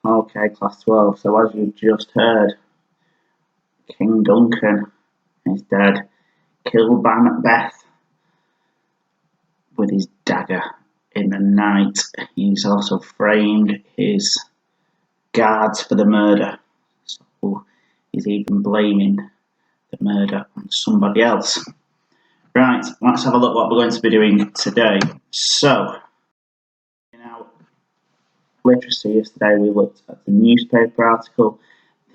Okay, class 12. So as you just heard, King Duncan is dead, killed by Macbeth with his dagger in the night. He's also framed his guards for the murder. So he's even blaming the murder on somebody else. Right, let's have a look what we're going to be doing today. So, in our literacy yesterday we looked at the newspaper article.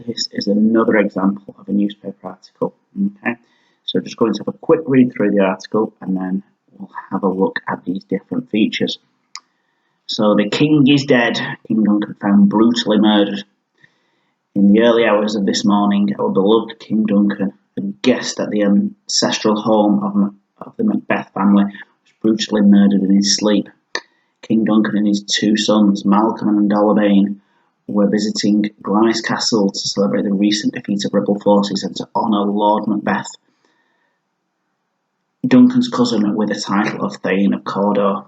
This is another example of a newspaper article. Okay, so just going to have a quick read through the article and then we'll have a look at these different features. So the king is dead. King Duncan found brutally murdered. In the early hours of this morning, our beloved King Duncan, a guest at the ancestral home of the Macbeth family, was brutally murdered in his sleep. King Duncan and his two sons, Malcolm and Dolabane, were visiting Glamis Castle to celebrate the recent defeat of rebel forces and to honour Lord Macbeth, Duncan's cousin with the title of Thane of Cawdor.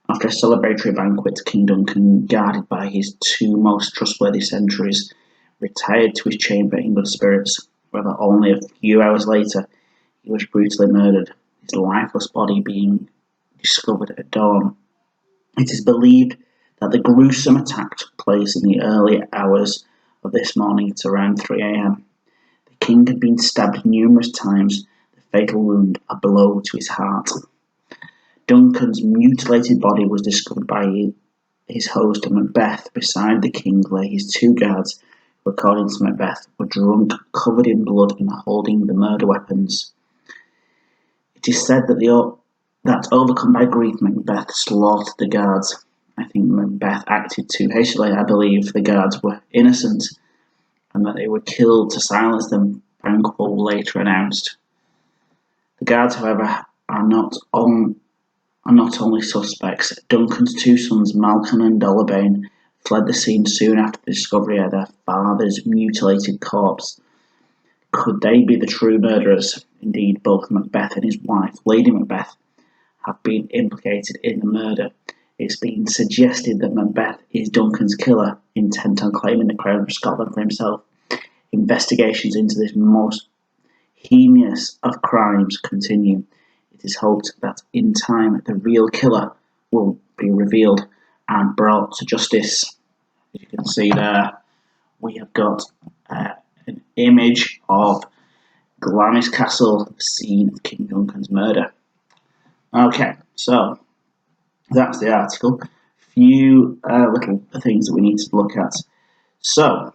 After a celebratory banquet, King Duncan, guarded by his two most trustworthy sentries, retired to his chamber in good spirits. However, only a few hours later, he was brutally murdered, his lifeless body being discovered at dawn. It is believed that the gruesome attack took place in the early hours of this morning at around 3 a.m. The king had been stabbed numerous times, the fatal wound a blow to his heart. Duncan's mutilated body was discovered by his host Macbeth. Beside the king lay his two guards, who, according to Macbeth, were drunk, covered in blood, and holding the murder weapons. It is said that overcome by grief, Macbeth slaughtered the guards. I think Macbeth acted too hastily. I believe the guards were innocent and that they were killed to silence them, Banquo later announced. The guards, however, are not only suspects. Duncan's two sons, Malcolm and Dolabane, fled the scene soon after the discovery of their father's mutilated corpse. Could they be the true murderers? Indeed, both Macbeth and his wife, Lady Macbeth, have been implicated in the murder. It's been suggested that Macbeth is Duncan's killer, intent on claiming the crown of Scotland for himself. Investigations into this most heinous of crimes continue. It is hoped that in time the real killer will be revealed and brought to justice. As you can see there, we have got an image of Glamis Castle, the scene of King Duncan's murder. Okay, so that's the article. Few little things that we need to look at. So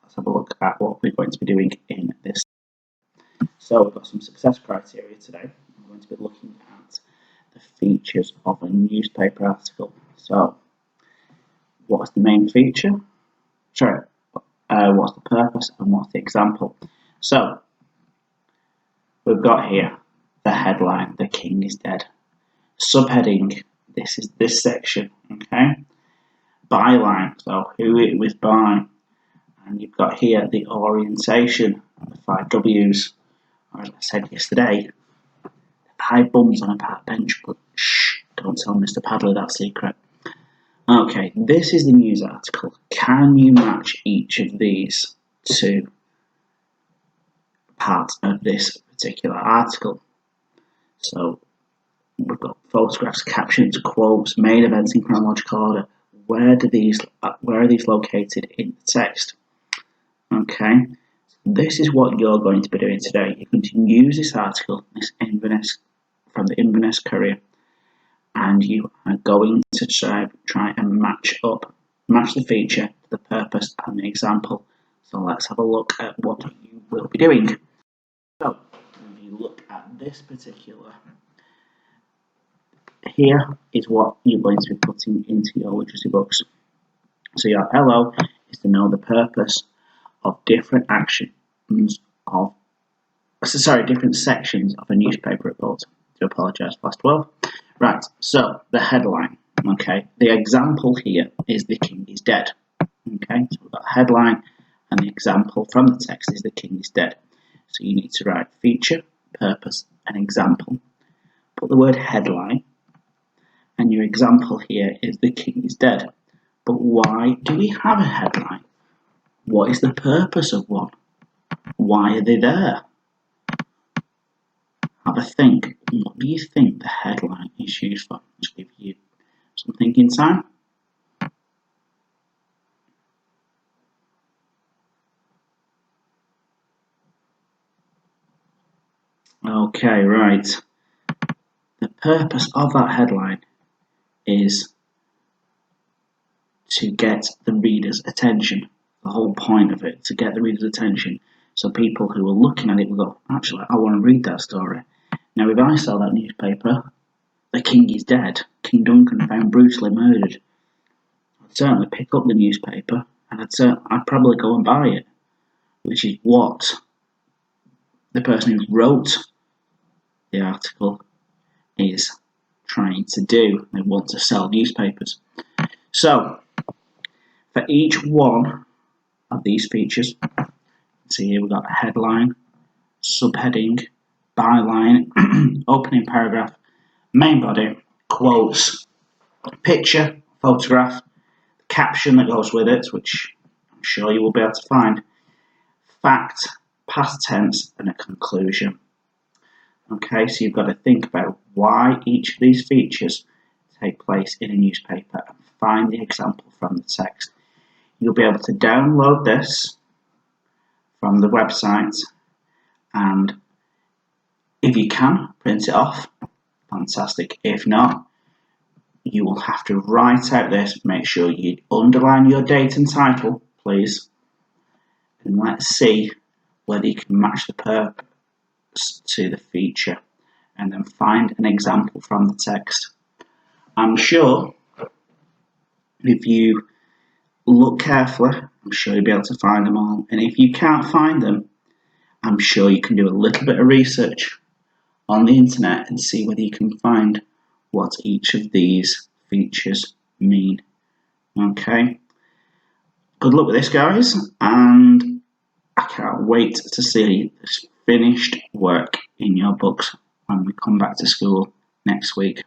let's have a look at what we're going to be doing in this. So we've got some success criteria today. We're going to be looking at the features of a newspaper article. So what's the main feature? Sorry, what's the purpose and what's the example? So we've got here the headline, "The King is Dead." Subheading, this is this section, okay? Byline, so who it was by. And you've got here the orientation, the 5 W's. Or as I said yesterday, 5 bums on a park bench, but shh, don't tell Mr. Padley that secret. Okay, this is the news article. Can you match each of these to parts of this particular article? So we've got photographs, captions, quotes, main events in chronological order. Where are these located in the text? Okay, this is what you're going to be doing today. You're going to use this article, this Inverness, from the Inverness Courier, and you are going to try and match the feature, the purpose, and the example. So let's have a look at what you will be doing. So if you look at this particular, here is what you're going to be putting into your literacy books. So your LO is to know the purpose of different different sections of a newspaper report. Do apologise, class 12. Right, so the headline. Okay, the example here is "The King is Dead." Okay, so we've got a headline, and the example from the text is "The King is Dead." So you need to write feature, purpose, and example. Put the word headline, and your example here is "The King is Dead." But why do we have a headline? What is the purpose of one? Why are they there? Have a think. What do you think the headline is used for? Just give you some thinking time. Okay, right. The purpose of that headline is to get the reader's attention. The whole point of it, to get the reader's attention. So people who are looking at it will go, actually, I want to read that story. Now, if I sell that newspaper, the king is dead, King Duncan found brutally murdered, I'd certainly pick up the newspaper and I'd probably go and buy it, which is what the person who wrote the article is trying to do. They want to sell newspapers. So, for each one of these features, see here we've got a headline, subheading, byline, opening paragraph, main body, quotes, picture, photograph, caption that goes with it, which I'm sure you will be able to find, fact, past tense, and a conclusion. Okay, so you've got to think about why each of these features take place in a newspaper and find the example from the text. You'll be able to download this from the website, and if you can, print it off. Fantastic. If not, you will have to write out this. Make sure you underline your date and title, please. And let's see whether you can match the purpose to the feature. And then find an example from the text. I'm sure if you look carefully, I'm sure you'll be able to find them all. And if you can't find them, I'm sure you can do a little bit of research on the internet and see whether you can find what each of these features mean. Okay, good luck with this, guys, and I can't wait to see this finished work in your books when we come back to school next week.